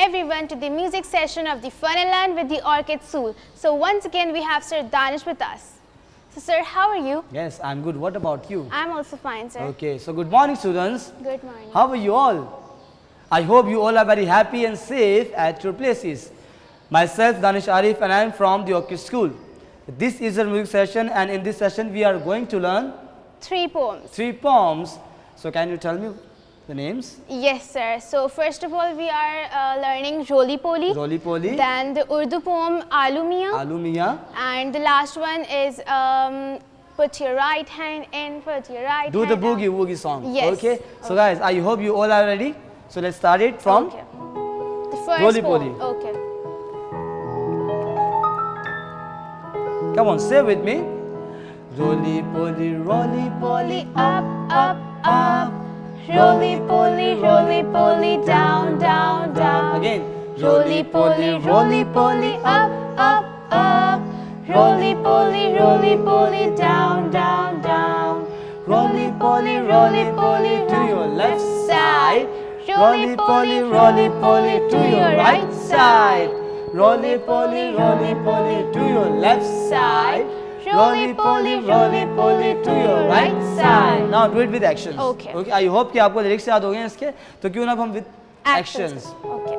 everyone to the music session of the Fun and Learn with the Orchid School. So once again we have Sir Danish with us. So sir, how are you? Yes, I'm good. What about you? I'm also fine, sir. Okay, so good morning students. Good morning. How are you all? I hope you all are very happy and safe at your places. Myself Danish Arif and I am from the Orchid School. This is a music session and in this session we are going to learn 3 poems. 3 poems. So can you tell me the names? Yes sir. So first of all we are learning Roly Poly. Roly Poly. Then the Urdu poem Aloo Miya. Aloo Miya. And the last one is put your right hand in, put your right Do hand the out. boogie woogie song. Yes. Okay. So guys, I hope you all are ready. So let's start it from Okay. The first Roly poem. Poly. Okay. Come on, say with me. Roly poly, Up, up, up. Roly poly, down, down, down. Again. Roly poly, up, up, up. Roly poly, down, down, down. Roly poly, to your left side. Roly poly, to your right side. Roly poly, to your left side. Roly poly, to your right side. Now do it with actions. Okay. Okay. I hope कि आपको lyrics याद हो गए हैं इसके. तो क्यों ना अब हम with actions. Okay.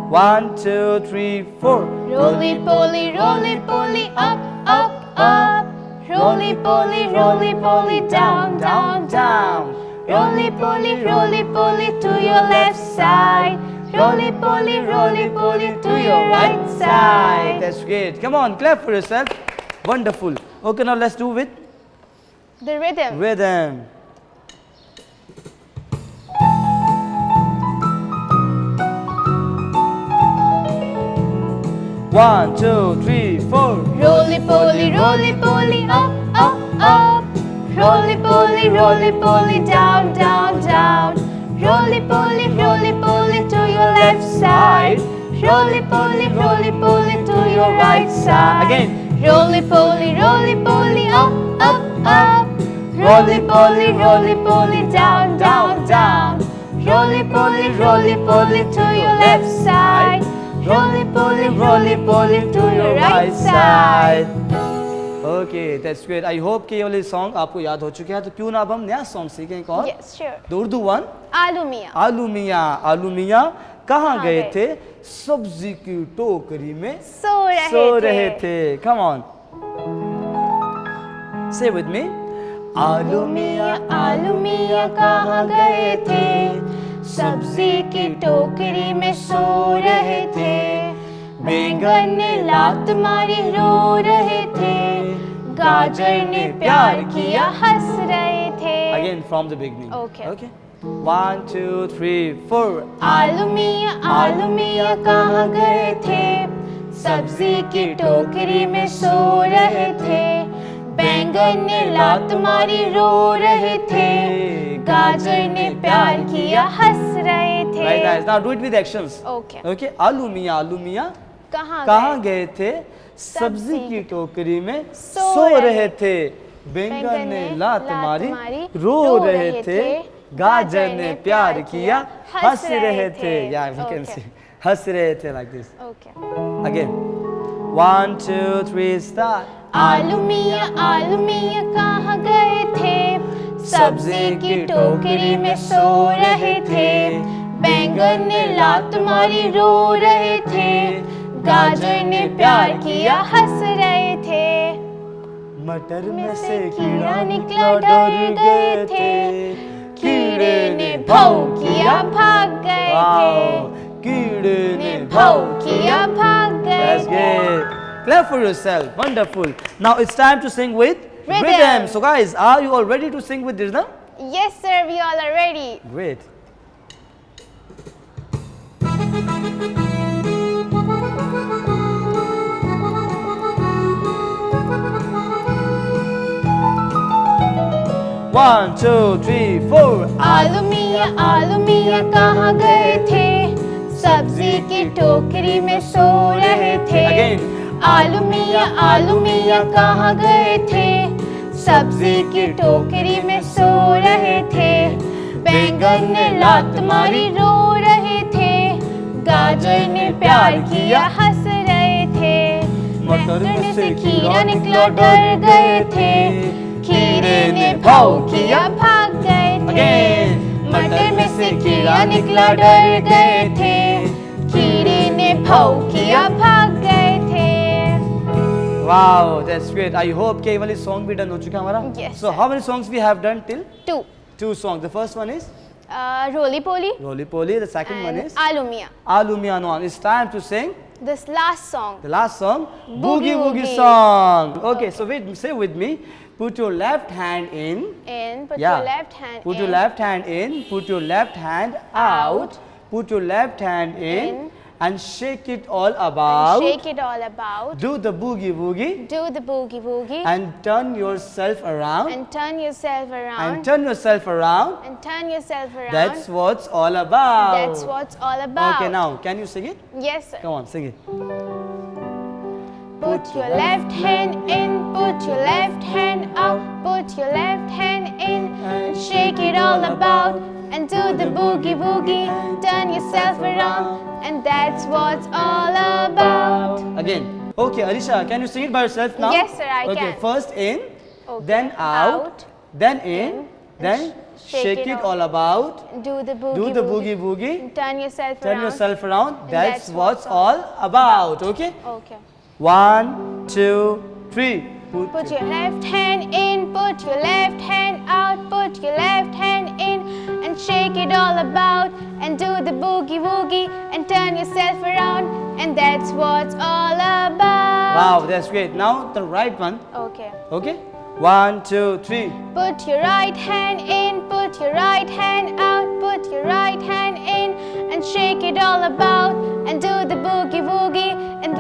1, 2, 3, 4. Roly poly, up, up, up. Roly poly, down, down, down. Roly poly, to your left side. Roly poly, to your right side. That's great. Come on, clap for yourself. Wonderful. Okay, now let's do with The rhythm. rhythm. One, two, three, four. Roly poly, up, up, up. Roly poly, down, down, down. Roly poly, to your left side. Roly poly, to your right side. Again. Roly poly, up, up, up. Roly poly, down, down, down. Roly poly, to your left side. Roly poly, to your right side. Okay, that's great. I hope कि ये वाली song आपको याद हो चुके हैं. तो क्यों ना अब हम नया song सीखें एक और? Yes, sure. The Urdu one. Aloo Miya. आलू मियाँ कहाँ गए थे? सब्जी की टोकरी में सो रहे थे. Come on. Say with me. आलू मिया कहाँ गए थे? सब्जी की टोकरी में सो रहे थे. बैंगन ने लात मारी रो रहे थे. गाजर ने प्यार किया हंस रहे थे. Again from the beginning. Okay. Okay. 1, 2, 3, 4. आलू मिया कहाँ गए थे? सब्जी की टोकरी में सो रहे थे. बैंगन ने लात मारी रो रहे थे. गाजर ने प्यार किया हंस रहे थे. Right, nice. Now do it with actions. Okay. Okay. आलू मियाँ कहाँ गए थे? सब्जी की टोकरी में सो रहे थे. बैंगन ने लात मारी रो रहे थे. गाजर ने प्यार किया हंस रहे थे. Yeah, we can see. हंस रहे थे like this. Okay. Again. 1, 2, 3, start. आलू मिया कहाँ गए थे? सब्जी की टोकरी में सो रहे थे. बैंगन ने लात मारी रो रहे थे. गाजर ने प्यार किया हंस रहे थे. मटर में से कीड़ा निकला डर गए थे. कीड़े ने भाव किया भाग गए थे. कीड़े ने भाव किया भाग गए That's थे. good. Clap for yourself. Wonderful. Now it's time to sing with Rhythm. So guys, are you all ready to sing with rhythm? Yes sir, we all are ready. Great. One, two, three, four. आलू मिया कहाँ गए थे? सब्जी की टोकरी में सो रहे थे. Again. आलू मिया कहाँ गए थे? सब्जी की टोकरी में सो रहे थे. बैंगन ने लात मारी रो रहे थे. गाजर ने प्यार किया हंस रहे थे, मटर में से खीरा निकला डर गए थे, खीरे ने भाव किया भाग गए थे, मटर में से खीरा निकला डर गए थे, खीरे ने भाव किया भाग गए थे। Wow, that's great. I hope कि ये वाली song भी done हो चुका है हमारा. Yes, So how many songs we have done till? 2. 2 songs. The first one is Roly Poly Roly Poly. The second one and is Aloo Mia. Aloo Mia No. It's time to sing This last song. the last song, Boogie Boogie Woogie. song. Okay, so wait, say with me. Put your left hand in. Put Yeah. your left hand Put in. your left hand in. Put your left hand out. Put your left hand in. And shake it all about. And shake it all about. Do the boogie woogie. Do the boogie woogie. And turn yourself around. And turn yourself around. And turn yourself around. And turn yourself around. That's what's all about. That's what's all about. Okay, now can you sing it? Yes, sir. Come on, sing it. Put your left hand in, put your left hand out, put your left hand in, and shake it all about, and do the boogie woogie, turn yourself around, and that's what's all about. Again. Okay, Alisha, can you sing it by yourself now? Yes, sir, I Okay, can. first in, Okay. then out, then in, and then shake it all about. Do the boogie Do the woogie, boogie woogie. and turn yourself Turn around. yourself around. That's that's what's what's all about. Okay. Okay. 1, 2, 3. Put your left hand in, put your left hand out, put your left hand in, and shake it all about, and do the boogie woogie, and turn yourself around, and that's what's all about. Wow, that's great. Now the right one. Okay. Okay. 1, 2, 3. Put your right hand in, put your right hand out, put your right hand in, and shake it all about, and do the boogie woogie, and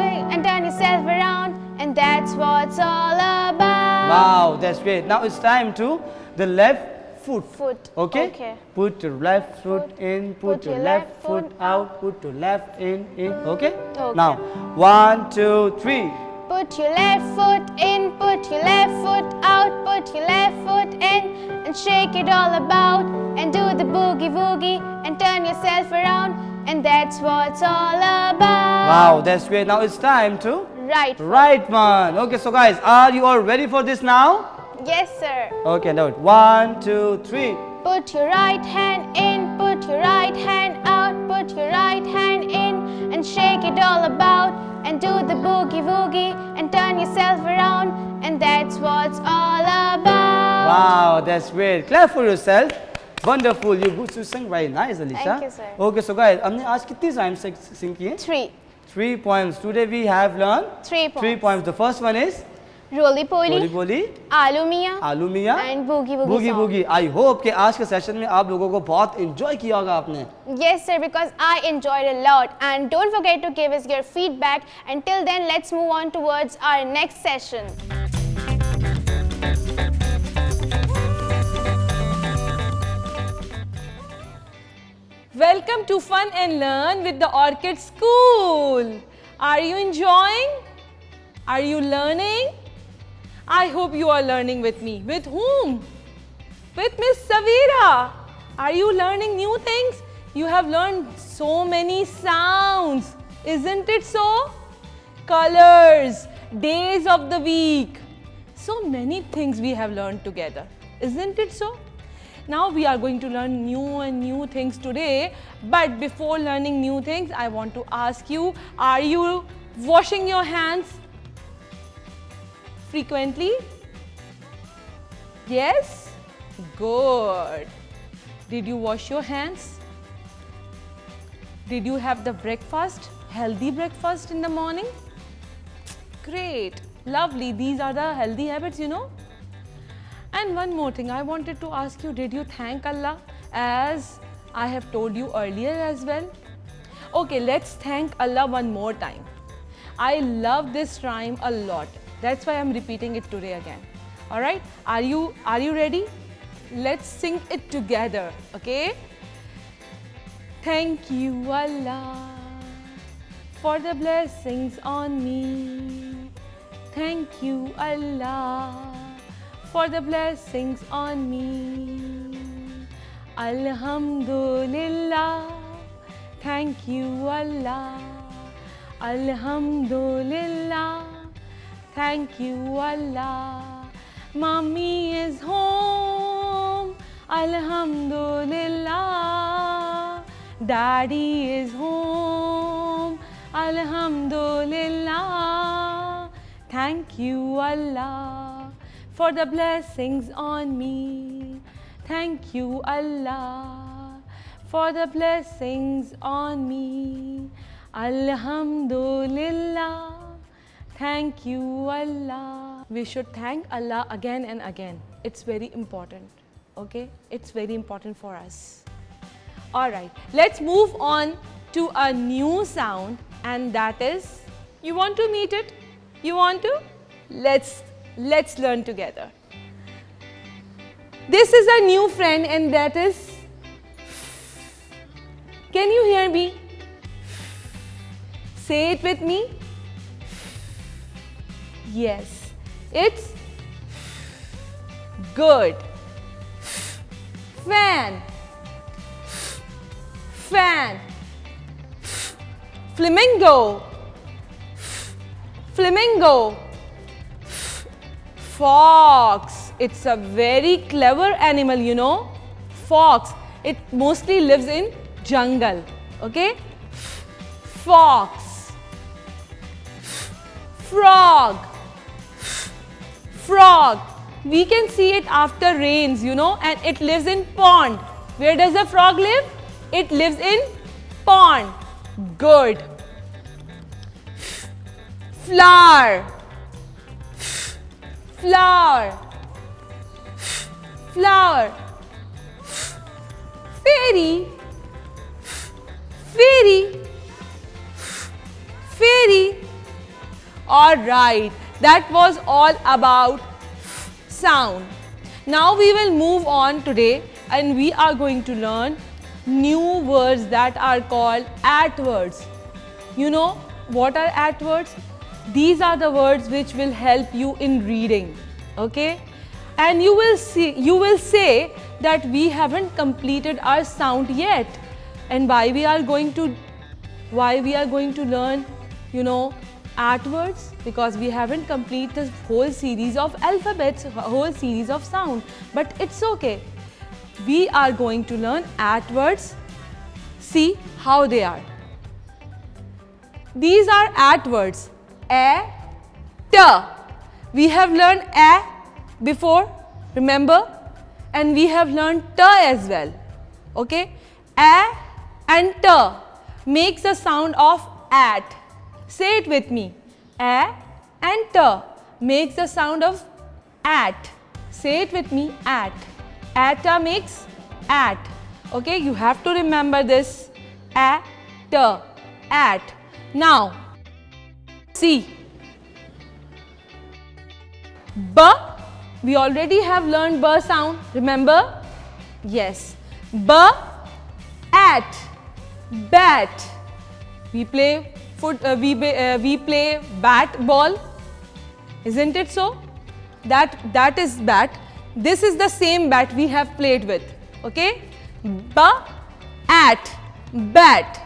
turn yourself around, and that's what's all about. Wow, that's great. Now it's time to the left foot. Foot. Okay? Okay. Put your left foot in, put your left foot out, put your left in. Okay? Okay. Now, 1, 2, 3. Put your left foot in, put your left foot out, put your left foot in, and shake it all about, and do the boogie woogie, and turn yourself around, and that's what's all about. Wow, that's great. Now it's time to Right foot. right one. Okay, so guys, are you all ready for this now? Yes, sir. Okay, now 1, 2, 3. Put your right hand in, put your right hand out, put your right hand in, and shake it all about, and do the boogie woogie, and turn yourself around, and that's what's all about. Wow, that's great. Clap for yourself. Wonderful. You sing very nice, Alisha. Thank you, sir. Okay, so guys, हमने आज कितनी rhymes sing की हैं? 3. 3 poems. Today we have learned 3 poems. 3 poems. The first one is Roly Poly, Roly Poly, Aloo Mia, Aloo Mia, and Boogie Woogie Boogie song. Boogie. I hope कि आज के session में आप लोगों को बहुत enjoy किया होगा आपने. Yes, sir, because I enjoyed a lot. And don't forget to give us your feedback. Until then, let's move on towards our next session. Welcome to Fun and Learn with the Orchid School. Are you enjoying? Are you learning? I hope you are learning with me. With whom? With Miss Savira. Are you learning new things? You have learned so many sounds. Isn't it so? Colors, days of the week. So many things we have learned together. Isn't it so? Now we are going to learn new things today. But before learning new things, I want to ask you, are you washing your hands frequently? Yes? Good. Did you wash your hands? Did you have the breakfast? Healthy breakfast in the morning? Great. Lovely. These are the healthy habits, you know. And one more thing, I wanted to ask you, did you thank Allah as I have told you earlier as well? Okay, let's thank Allah one more time. I love this rhyme a lot. That's why I'm repeating it today again. All right, are you ready? Let's sing it together, okay? Thank you, Allah, for the blessings on me. Thank you, Allah, for the blessings on me. Alhamdulillah. thank you Allah. Alhamdulillah, thank you Allah. Mommy is home, Alhamdulillah. Daddy is home, Alhamdulillah. Thank you Allah for the blessings on me. Thank you Allah for the blessings on me. Alhamdulillah. Thank you Allah. We should thank Allah again and again. It's very important. Okay? It's very important for us. Alright, let's move on to a new sound, and that is, you want to meet it? You want to? Let's learn together. This is a new friend, and that is, can you hear me? Say it with me. Yes, it's good. Fan. Fan. Flamingo. Flamingo. Fox. It's a very clever animal, you know. Fox. It mostly lives in jungle. Okay? Fox. Frog. Frog. We can see it after rains, you know, and it lives in pond. Where does the frog live? It lives in pond. Good. Flower. Flower. Flower. Fairy. Fairy. Fairy. All right, that was all about sound. Now we will move on today, and we are going to learn new words that are called ATWords. You know what are ATWords? These are the words which will help you in reading. Okay? And you will say that we haven't completed our sound yet. And why we are going to learn, you know, ATWords? Because we haven't completed this whole series of alphabets, whole series of sound. But it's okay. We are going to learn ATWords. See how they are. These are ATWords. A, T. We have learned A before, remember? And we have learned T as well. Okay? A and T makes the sound of at. Say it with me. A and T makes the sound of at. Say it with me. At. At makes at. Okay, you have to remember this. A, T, at. Now, see. B, we already have learned B sound. Remember? Yes. B, at, bat. We play we play bat ball, isn't it so? That is bat. This is the same bat we have played with. Okay? B, at, bat.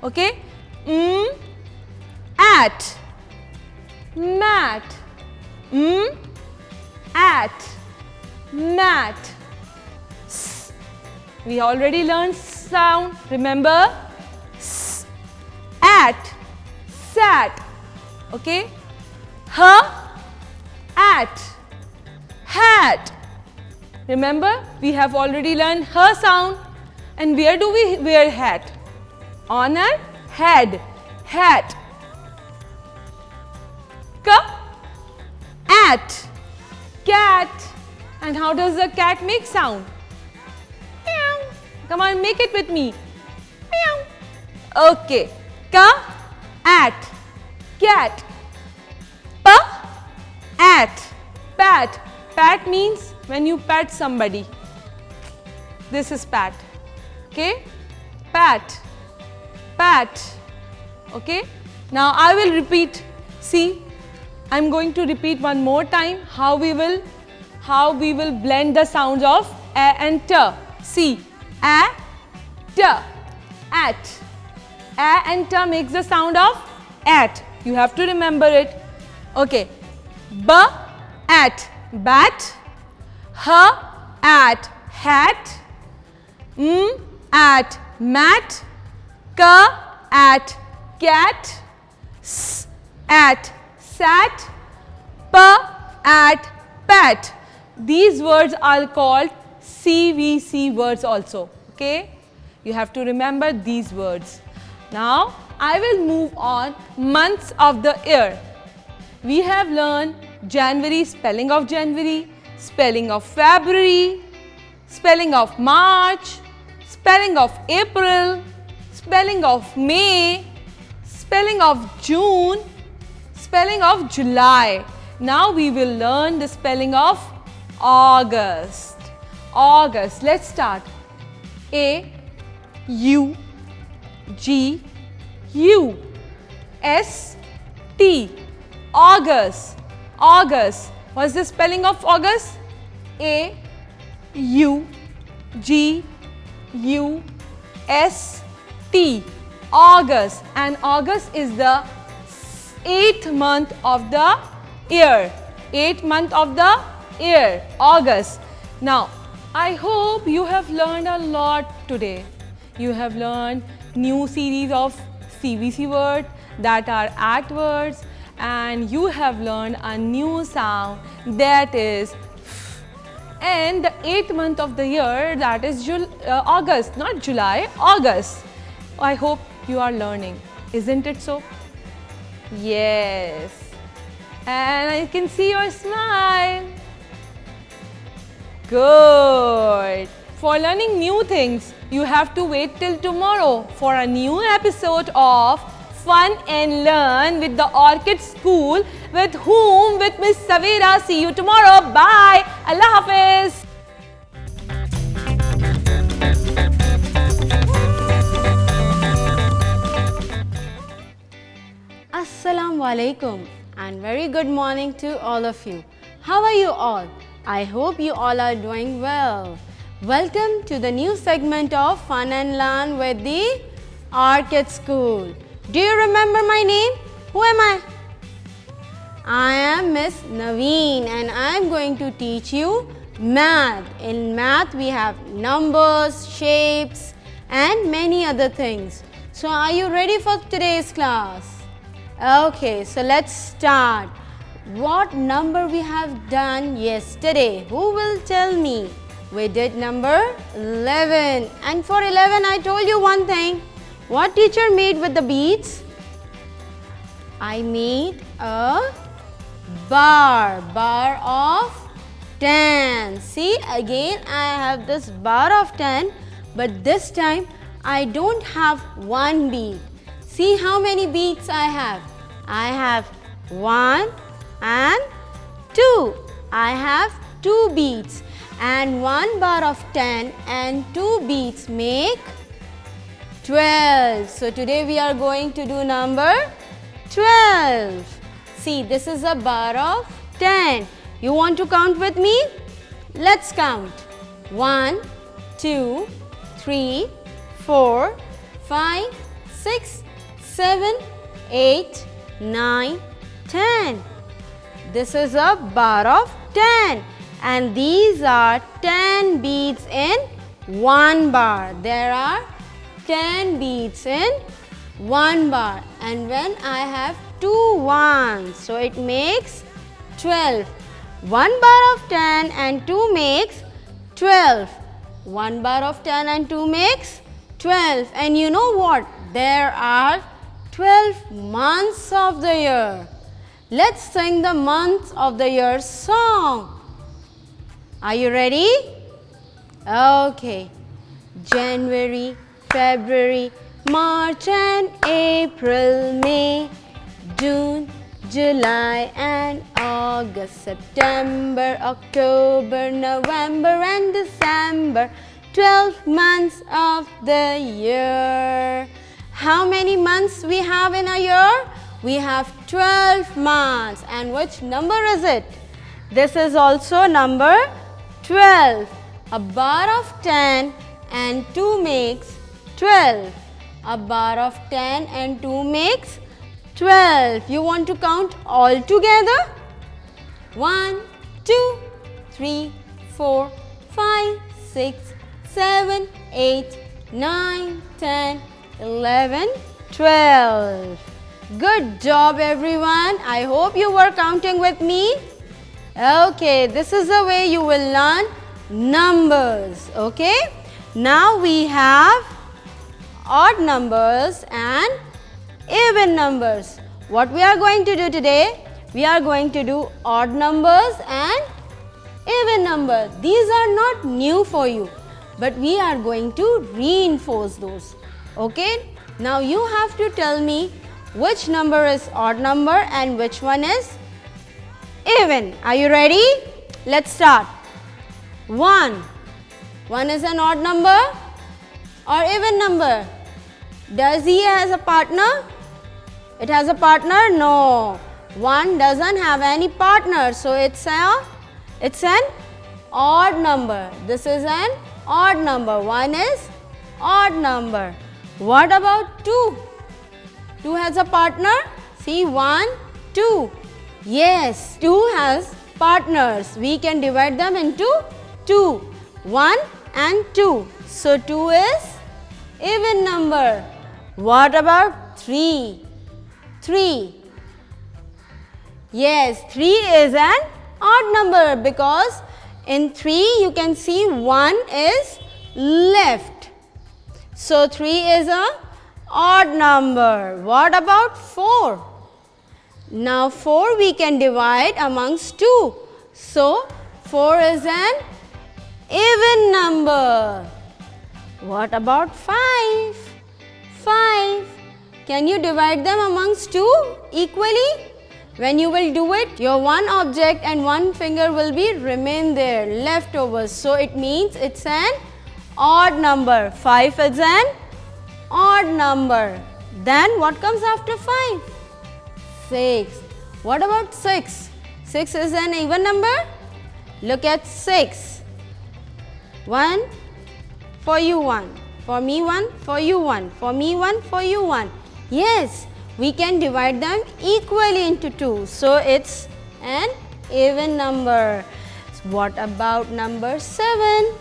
Okay? At, mat. At, mat. S. We already learned sound. Remember? S. At, sat. Okay? H, at, hat. Remember, we have already learned H sound. And where do we wear hat? On our head. Hat. K, at, cat. And how does the cat make sound? Meow. Come on, make it with me. Meow. Okay. K, at, cat. P, at, pat. Pat means when you pat somebody. This is pat. Okay? Pat. Pat. Okay? Now I will repeat. See, I'm going to repeat one more time how we will blend the sounds of A and T. See, A, T, at, A and T makes the sound of at. You have to remember it. Okay. B at bat. H at hat. M at mat. K at cat. S at sat. P at pat. These words are called CVC words also. Okay. You have to remember these words. Now I will move on months of the year. We have learned January, spelling of January, spelling of February, spelling of March, spelling of April, spelling of May, spelling of June, spelling of July. Now we will learn the spelling of August. August. Let's start. A U G U S T. August. August. What's the spelling of August? A U G U S T. August. And August is the 8th month of the year. 8th month of the year. August. Now, I hope you have learned a lot today. You have learned new series of CVC words that are at words, and you have learned a new sound that is f. And the 8th month of the year, that is August, not July, August. I hope you are learning. Isn't it so? Yes. And I can see your smile. Good. For learning new things, you have to wait till tomorrow for a new episode of Fun and Learn with the Orchid School, with whom? With Miss Savera. See you tomorrow. Bye. Allah Hafiz. Assalamu alaikum and very good morning to all of you. How are you all? I hope you all are doing well. Welcome to the new segment of Fun and Learn with the Orchid School. Do you remember my name? Who am I? I am Miss Naveen and I am going to teach you math. In math we have numbers, shapes and many other things. So are you ready for today's class? Okay, so let's start. What number we have done yesterday? Who will tell me? We did number 11. And for 11, I told you one thing. What teacher made with the beads? I made a bar of 10. See, again I have this bar of 10, but this time I don't have one bead. See how many beads I have. I have 1 and 2. I have 2 beads, and 1 bar of 10 and 2 beads make 12. So today we are going to do number 12. See, this is a bar of 10. You want to count with me? Let's count. 1, 2, 3, 4, 5, 6, 7, 8, 9, 10. This is a bar of 10 and these are 10 beads in 1 bar. There are 10 beads in 1 bar, and when I have 2 ones, so it makes 12. 1 bar of 10 and 2 makes 12. 1 bar of 10 and 2 makes 12. And you know what? There are 12 months of the year. Let's sing the months of the year song. Are you ready? Okay. January, February, March and April, May, June, July and August, September, October, November and December. 12 months of the year. How many months we have in a year? We have 12 months. And which number is it? This is also number 12. A bar of 10 and 2 makes 12. A bar of 10 and 2 makes 12. You want to count all together? 1, 2, 3, 4, 5, 6, 7, 8, 9, 10, 11, 12. Good job everyone. I hope you were counting with me. Okay, this is the way you will learn numbers. Okay, now we have odd numbers and even numbers. What we are going to do today? We are going to do odd numbers and even numbers. These are not new for you, but we are going to reinforce those. Okay, now you have to tell me which number is odd number and which one is even. Are you ready? Let's start. 1. 1 is an odd number or even number? Does he has a partner? It has a partner? No. 1 doesn't have any partner, so it's an odd number. This is an odd number. 1 is odd number. What about 2? 2 has a partner? See, 1, 2. Yes, 2 has partners. We can divide them into 2. 1 and 2. So 2 is even number. What about 3? 3. Yes, 3 is an odd number because in 3 you can see 1 is left. So 3 is a odd number. What about 4? Now 4 we can divide amongst 2. So 4 is an even number. What about 5? 5. Can you divide them amongst 2 equally? When you will do it, your one object and one finger will be remain there, leftovers. So it means it's an odd number. 5 is an odd number. Then what comes after 5? 6. What about 6? 6 is an even number. Look at 6. 1 for you 1, for me 1, for you 1, for me 1, for you 1. Yes, we can divide them equally into 2. So it's an even number. What about number 7?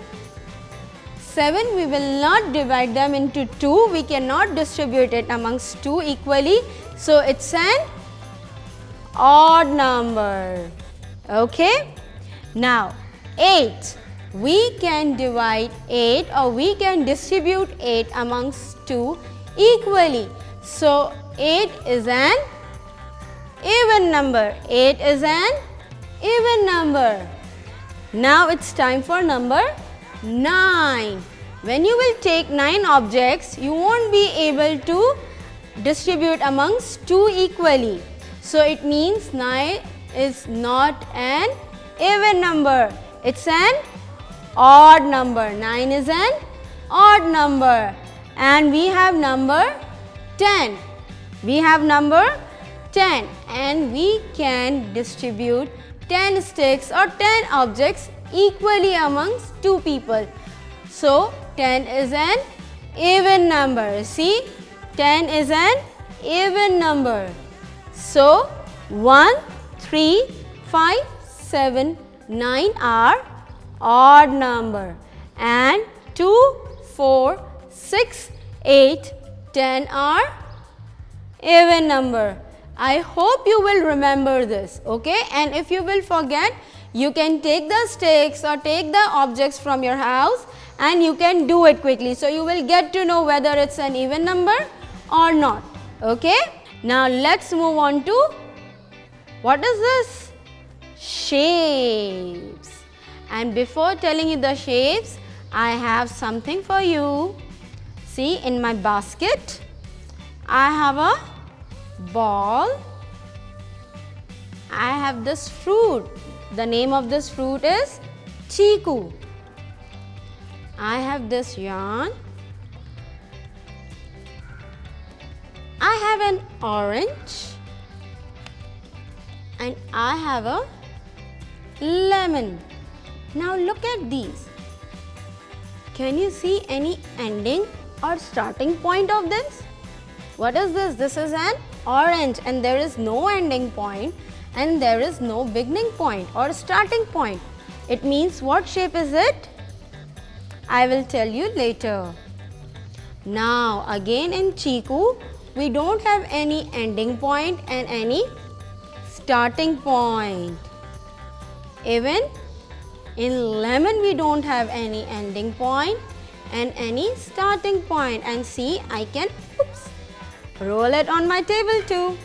7 we will not divide them into 2. We cannot distribute it amongst 2 equally. So it's an odd number. Okay. Now 8. We can divide 8 or we can distribute 8 amongst 2 equally. So 8 is an even number. 8 is an even number. Now it's time for number 9. When you will take 9 objects, you won't be able to distribute amongst 2 equally. So it means 9 is not an even number. It's an odd number. 9 is an odd number. And we have number 10. We have number 10 and we can distribute 10 sticks or 10 objects equally amongst 2 people. So 10 is an even number. See, 10 is an even number. So 1, 3, 5, 7, 9 are odd number and 2, 4, 6, 8, 10 are even number. I hope you will remember this, okay? And if you will forget, you can take the sticks or take the objects from your house and you can do it quickly. So you will get to know whether it's an even number or not, okay? Now let's move on to, what is this? Shapes. And before telling you the shapes, I have something for you. See, in my basket, I have a ball. I have this fruit. The name of this fruit is Chiku. I have this yarn. I have an orange. And I have a lemon. Now look at these. Can you see any ending or starting point of this? What is this? This is an orange and there is no ending point and there is no beginning point or starting point. It means what shape is it? I will tell you later. Now again in Chiku, we don't have any ending point and any starting point. Even in lemon we don't have any ending point and any starting point. And see, I can roll it on my table too.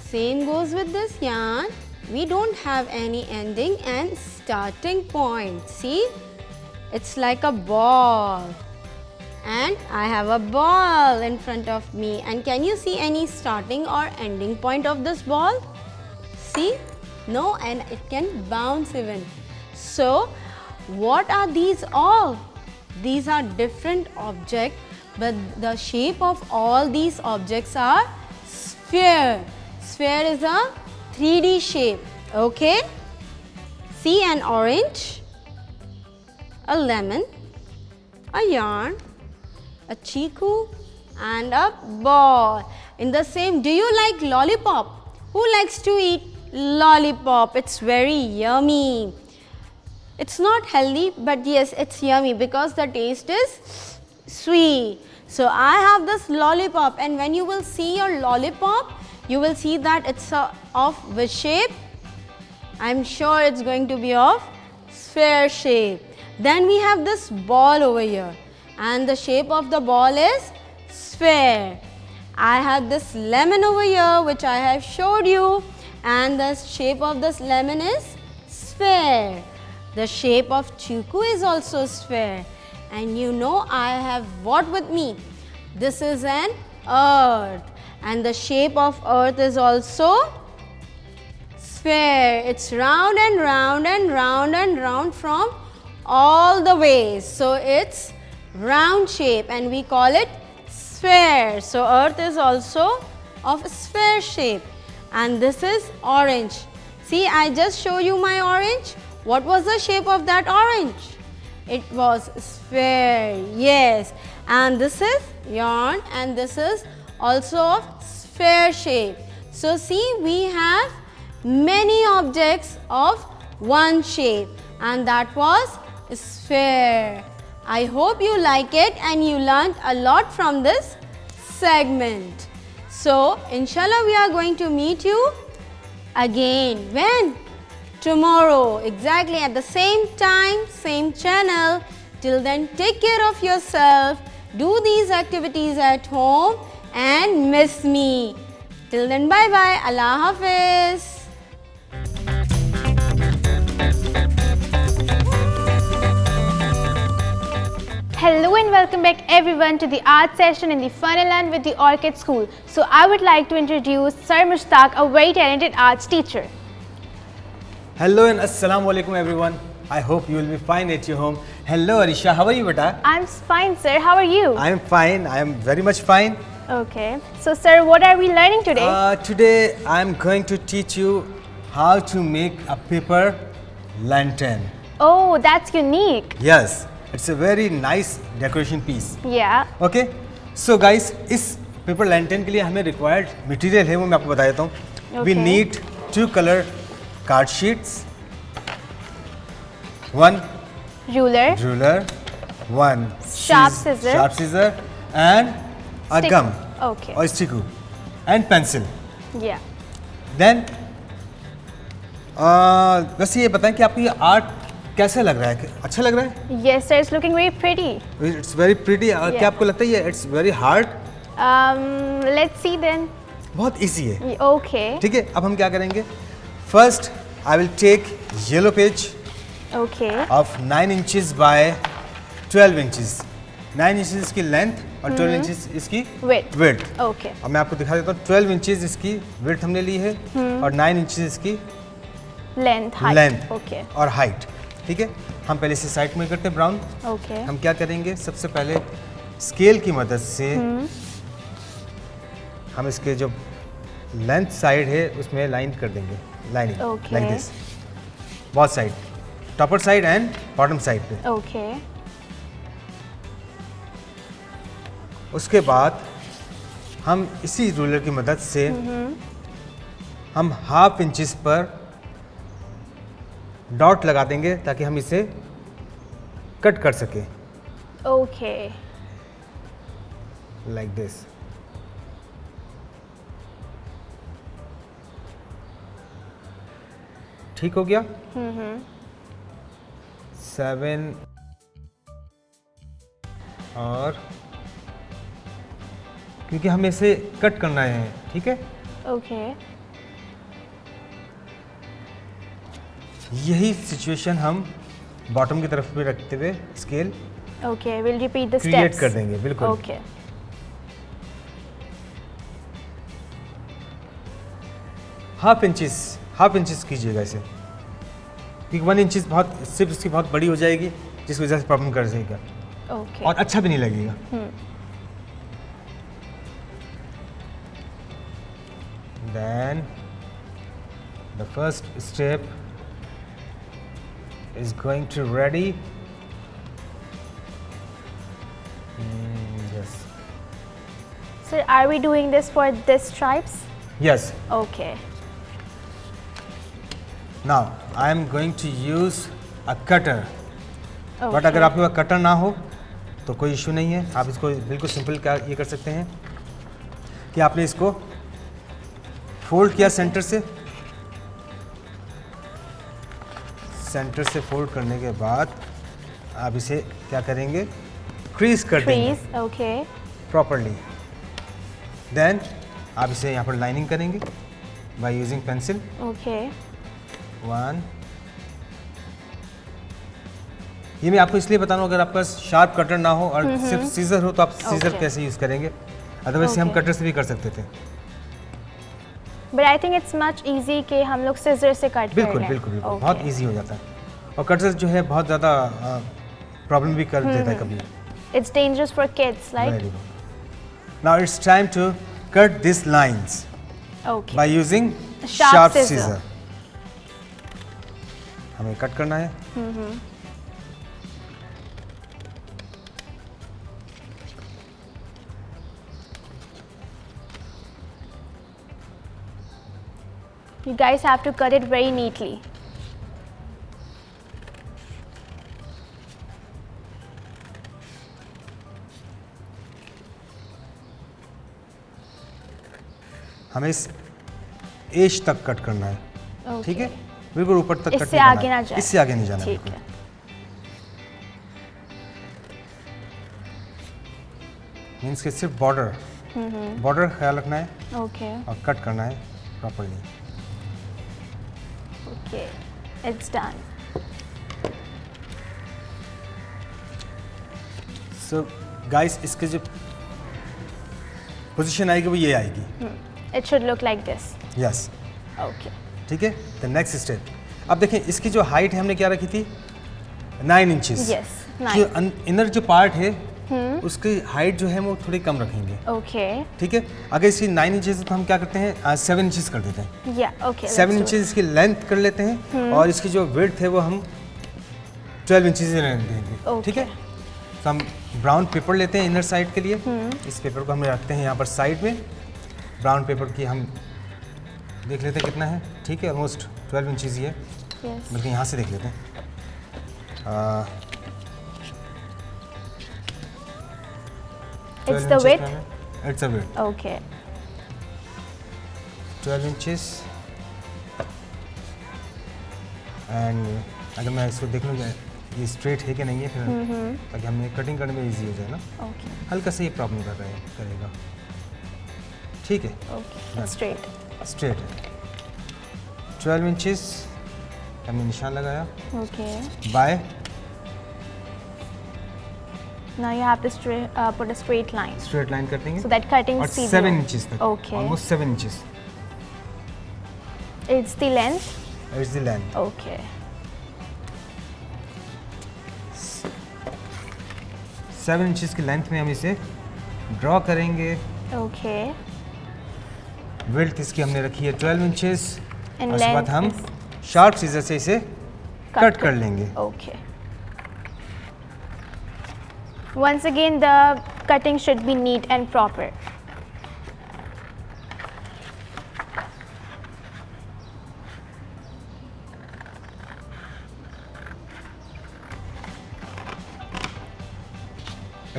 Same goes with this yarn. We don't have any ending and starting point. See, it's like a ball. And I have a ball in front of me. And can you see any starting or ending point of this ball? See? No, and it can bounce even. So, what are these all? These are different objects, but the shape of all these objects are sphere. Sphere is a 3D shape, okay? See, an orange, a lemon, a yarn, a chiku and a ball. In the same, do you like lollipop? Who likes to eat lollipop? It's very yummy. It's not healthy, but yes, it's yummy because the taste is sweet. So I have this lollipop, and when you will see your lollipop, you will see that it's of which shape? I'm sure it's going to be of sphere shape. Then we have this ball over here, and the shape of the ball is sphere. I have this lemon over here which I have showed you, and the shape of this lemon is sphere. The shape of chiku is also sphere. And you know I have what with me? This is an earth, and the shape of earth is also sphere. It's round and round and round and round from all the ways. So it's round shape and we call it sphere. So earth is also of sphere shape. And this is orange. See, I just show you my orange. What was the shape of that orange? It was sphere, yes. And this is yarn, and this is also of sphere shape. So see, we have many objects of one shape, and that was sphere. I hope you like it and you learned a lot from this segment. So, inshallah, we are going to meet you again. When? Tomorrow, exactly at the same time, same channel. Till then, take care of yourself, do these activities at home and miss me. Till then, bye bye. Allah Hafiz. Hello and welcome back everyone to the art session in the Funland with the Orchid School. So I would like to introduce Sir Mushtaq, a very talented arts teacher. Hello and assalamu alaikum everyone. I hope you will be fine at your home. Hello Arisha, how are you beta? I'm fine, sir. How are you? I am fine. I am very much fine. Okay. So sir, what are we learning today? Today I am going to teach you how to make a paper lantern. Oh, that's unique. Yes, it's a very nice decoration piece. Yeah. Okay. So guys, इस paper lantern के लिए हमें required material है वो मैं आपको बता देता हूँ. We Okay. need 2 color card sheets, 1 Ruler. ruler, 1 Sharp scissor. and a Stick. gum Okay. or stick and pencil. Yeah. Then वैसे ये बताएं कि आपको ये आर्ट कैसा लग रहा है? अच्छा लग रहा है? Yes, sir. It's looking very pretty. It's very pretty. Yeah. क्या आपको लगता है ये it's very hard? Let's see then. बहुत easy है. Okay. ठीक है, अब हम क्या करेंगे? First, I will take yellow page Okay. of 9 inches by 12 inches. 9 inches इसकी length और 12 inches इसकी Width. Okay. अब मैं आपको दिखा देता हूँ. 12 inches इसकी width हमने ली है और 9 inches इसकी Length. Height. length Okay. और height. ठीक है, हम पहले से साइड में करते हैं ब्राउन. Okay. हम क्या करेंगे? सबसे पहले स्केल की मदद से हम इसके जो लेंथ साइड है उसमें लाइन कर देंगे. Lining Okay. Like this. Both side, topper side and bottom side पे. Okay. उसके बाद हम इसी रूलर की मदद से हम 1/2 इंचेस पर डॉट लगा देंगे ताकि हम इसे कट कर सकें Okay. Like this. ठीक हो गया। 7 और क्योंकि हमें इसे कट करना है, ठीक है। Okay. यही सिचुएशन हम बॉटम की तरफ भी रखते हुए scale Okay. We'll repeat the create steps. कर देंगे, बिल्कुल। Okay. हाफ इंचेस कीजिएगा इसे, क्योंकि 1 इंचेस बहुत सिर्फ इसकी बहुत बड़ी हो जाएगी, जिस वजह से प्रॉब्लम कर जाएगा Okay. और अच्छा भी नहीं लगेगा। Then the first step is going to ready. Yes. Sir, are we doing this for this stripes? Yes. Okay. Now I am going to use a cutter. Okay. But अगर आपके पास cutter ना हो तो कोई इशू नहीं है, आप इसको बिल्कुल सिंपल क्या ये कर सकते हैं कि आपने इसको फोल्ड किया सेंटर से फोल्ड करने के बाद आप इसे क्या करेंगे, क्रीज कर देंगे Crease. Okay. प्रॉपरली। देन आप इसे यहाँ पर लाइनिंग करेंगे बाय यूजिंग पेंसिल। Okay. 1। ये मैं आपको इसलिए बता रहा हूँ, अगर आपके पास शार्प कटर ना हो और सिर्फ सीजर हो तो आप सीजर Okay. कैसे यूज़ करेंगे, अदरवाइज हम Okay. कटर से भी कर सकते थे। But I think it's much easy कि हम लोग scissors से कट कर बिल्कुल लें. बिल्कुल बिल्कुल Okay. बहुत इजी हो जाता है, और कटर जो है बहुत ज़्यादा प्रॉब्लम भी कर देता है कभी। It's dangerous for kids, like. Very good. Now it's time to cut these lines Okay. by using Sharp sharp scissor. scissor. हमें कट करना है। You guys have to cut it very neatly. हमें इस एज तक cut करना है, Okay. ठीक है, बिल्कुल ऊपर तक कट इससे नहीं करना आगे है। ना जाए। इससे आगे नहीं जाना है ठीक बिल्कुल। है. मीन्स कि सिर्फ बॉर्डर का ख्याल रखना है Okay. और कट करना है properly. Okay. It's done. So guys, इसके जो पोजीशन आएगी वो ये आएगी। It should look like this. Yes, Okay. ठीक है। द नेक्स्ट स्टेप, अब देखें इसकी जो हाइट है हमने क्या रखी थी, 9 इंचेस। Yes. जो Nice. इनर जो पार्ट है उसकी हाइट जो है वो थोड़ी कम रखेंगे, Okay. ठीक है। अगर इसकी 9 इंचेस है तो हम क्या करते हैं 7 इंचेस कर देते हैं। Yeah. Okay. 7 let's do inches इसकी लेंथ कर लेते हैं और इसकी जो विड्थ है वो हम 12 इंचेस रहने देंगे, ठीक है। तो हम ब्राउन पेपर लेते हैं इनर साइड के लिए। इस पेपर को हम रखते हैं यहाँ पर साइड में। ब्राउन पेपर की हम देख लेते हैं कितना है, ठीक है, ऑलमोस्ट 12 इंचेस ही है, it. Yes. बल्कि यहाँ से देख लेते हैं। It's the width. It's a width, Okay. 12 inches. And अगर मैं इसको देख लूँ ये स्ट्रेट है कि नहीं है, फिर ताकि हमें कटिंग करने में इजी हो जाए ना। Okay. हल्का सा ये प्रॉब्लम करेगा, ठीक है। Okay. It's straight. स्ट्रेट है। 12 इंचेस हमने निशान लगाया Okay. Bye. Now you have to put a straight line straight line कर देंगे so that cutting और is easier. 7 इंचेस तक, Okay. Almost 7 inches It's the length. It's the length. Okay. 7 inches की length में हम इसे ड्रॉ करेंगे। Okay. Width इसकी हमने रखी है 12 इंचेस And और उसके बाद length हम is शार्प सीजर से इसे कट कर लेंगे। Okay. Once again, the cutting should be neat and proper.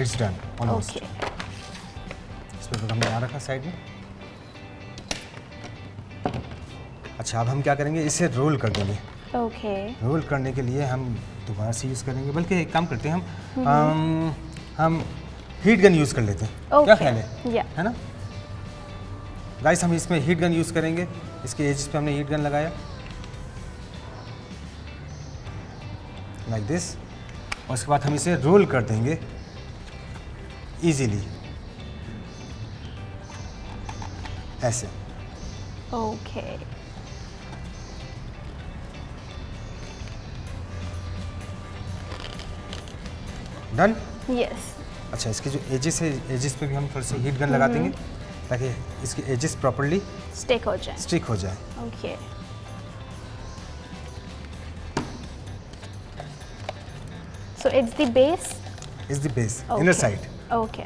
It's done almost. Okay. इस पेपर हमने यहाँ रखा साइड में। अच्छा, अब हम क्या करेंगे, इसे रोल कर देंगे। Okay. रोल करने के लिए हम दोबारा से यूज़ करेंगे, बल्कि एक काम करते हैं हम हीट गन यूज़ कर लेते हैं। क्या ख्याल है? Yeah. है ना गाइस, हम इसमें हीट गन यूज़ करेंगे। इसके एजेस पे हमने हीट गन लगाया लाइक दिस, और उसके बाद हम इसे रोल कर देंगे इजीली ऐसे। Okay. डन। Yes. अच्छा, इसके जो एजेस है, एजेस पे भी हम थोड़ी सी हीट गन लगा देंगे ताकि इसके एजेस प्रॉपर्ली Stick हो जाए। स्टिक हो जाए। Okay. So it's the base. Is the base, Okay. Inner side. Okay.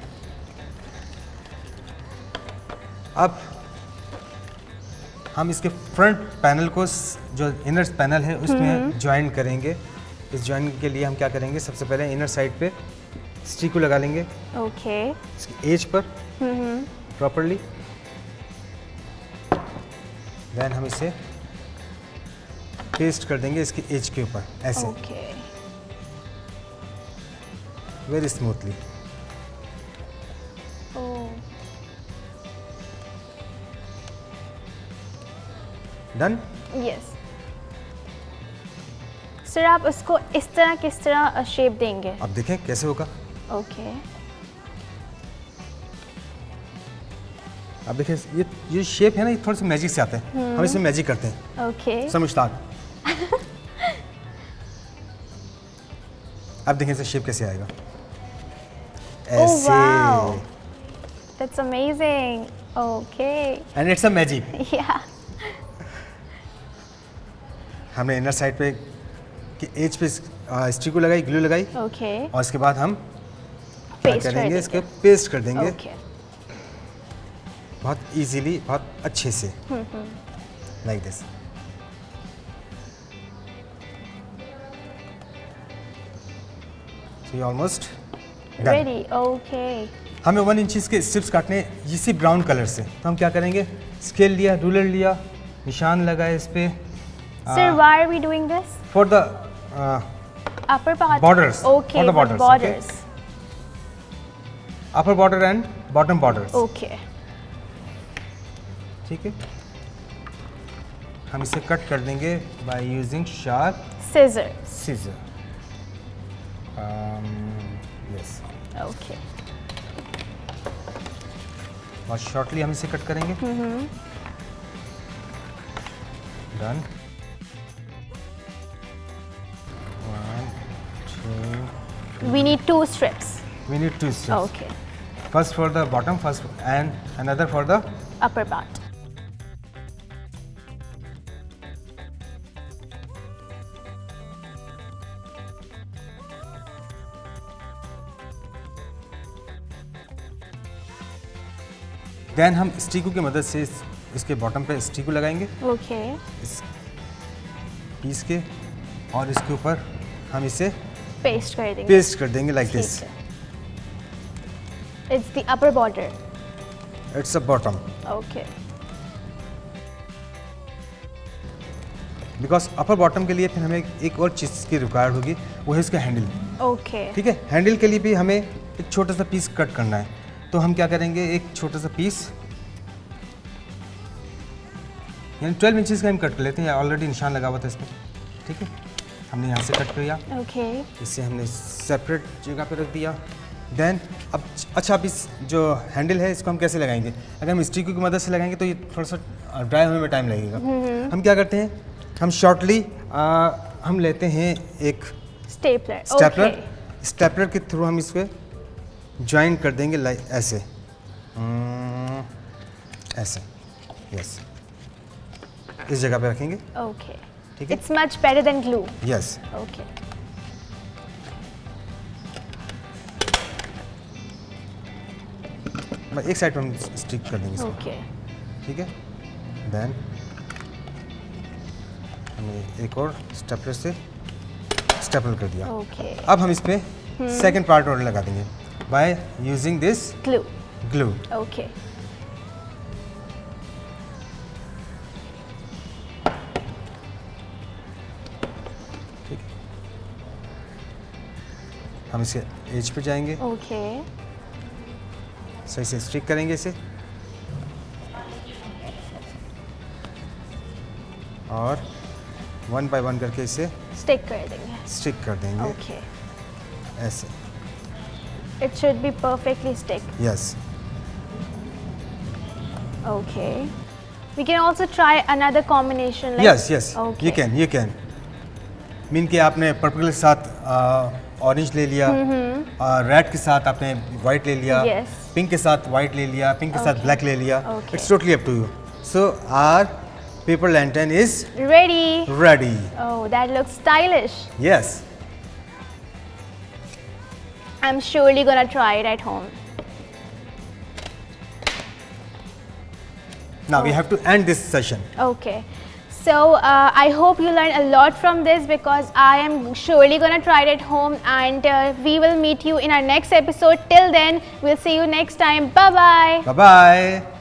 अब हम इसके फ्रंट पैनल को जो इनर पैनल है उसमें ज्वाइन करेंगे। इस ज्वाइन के लिए हम क्या करेंगे, सबसे पहले इनर साइड पे स्टिक को लगा लेंगे Okay. इसकी एज पर प्रॉपर्ली। देन हम इसे पेस्ट कर देंगे इसकी एज के ऊपर ऐसे, Okay. Very smoothly. Oh. Done. Yes. Sir, आप उसको इस तरह किस तरह शेप देंगे? अब देखें कैसे होगा। Okay. अब देखिए ये शेप है ना, ये थोड़ा सा मैजिक से आता है। हम इसमें मैजिक करते हैं। Okay. समझदार। अब देखें इसे शेप कैसे आएगा। Oh ऐसे। wow. That's amazing. Okay. And it's a magic. Yeah. हमने इनर साइड पे की एज पे स्टिक को लगाई, ग्लू लगाई, Okay. और इसके बाद हम क्या Paste कर करेंगे, देंगे। इसको पेस्ट कर देंगे Okay. बहुत इजीली, बहुत अच्छे से like this. So almost done. Ready. Okay. हमें 1 इंच के स्ट्रिप्स काटने हैं इसी ब्राउन कलर से। तो हम क्या करेंगे, स्केल लिया, रूलर लिया, निशान लगाए इस पे Sir, why are we doing this? For the Upper part. Borders. Okay. For the with borders, borders. Upper border and bottom borders. Okay. ठीक है, हम इसे कट कर देंगे by using sharp Scissor. Scissor. Yes, Okay. बहुत shortly हम इसे cut करेंगे। Done. 1 2, We need 2 strips. we need 2 strips. Okay. First for the bottom, first and another for the Upper part. Then हम स्टिको की मदद से इसके बॉटम पे स्टिको लगाएंगे Okay. इस पीस के, और इसके ऊपर हम इसे Paste कर देंगे। पेस्ट कर देंगे लाइक दिस। ठीक है। It's the upper border. It's a bottom, Okay. Because upper bottom के लिए फिर हमें एक और चीज़ की रिक्वायर्ड होगी, वो है इसका हैंडल। Okay. ठीक है, हैंडल के लिए भी हमें एक छोटा सा पीस कट करना है। तो हम क्या करेंगे, एक छोटा सा पीस यानी 12 इंचेस का हम कट कर लेते हैं। ऑलरेडी निशान लगा हुआ था इस पर। ठीक है, हमने यहाँ से कट किया, Okay. इसे हमने सेपरेट जगह पे रख दिया। देन अब अच्छा, अब इस जो हैंडल है इसको हम कैसे लगाएंगे। अगर हम स्टिक की मदद से लगाएंगे तो ये थोड़ा सा ड्राई होने में टाइम लगेगा। हम क्या करते हैं, हम शॉर्टली हम लेते हैं एक Stapler. स्टेपलर। Okay. स्टेपलर के थ्रू हम इसको ज्वाइन कर देंगे लाइक ऐसे, ऐसे। यस, इस जगह पे रखेंगे। Okay. ठीक है, It's much better than glue. Yes. Okay. एक साइड पे हम स्टिक कर देंगे इसको, Okay. ठीक है। देन हमने एक और स्टेपलर से स्टेपल कर दिया। Okay. अब हम इस पे सेकंड पार्ट और लगा देंगे by using this Glue. Glue. Okay. ठीक है, हम इसके एज पे जाएंगे, Okay. सही से स्टिक करेंगे इसे और वन बाय वन करके इसे Stick कर देंगे. स्टिक कर देंगे Okay. ऐसे। It should be perfectly stick. Yes, Okay. We can also try another combination. Like, yes yes, Okay. You can mean कि आपने पर्पल के साथ ऑरेंज ले लिया, रेड के साथ आपने वाइट ले लिया, Yes. पिंक के साथ वाइट ले लिया, पिंक के साथ Okay. ब्लैक ले लिया। Okay. It's totally up to you. So our paper lantern is Ready. Ready. Oh, that looks stylish. Yes, I'm surely gonna try it at home. now we have to end this session. Okay. So I hope you learned a lot from this because I am surely gonna try it at home, and we will meet you in our next episode. Till then, we'll see you next time. Bye bye. Bye bye.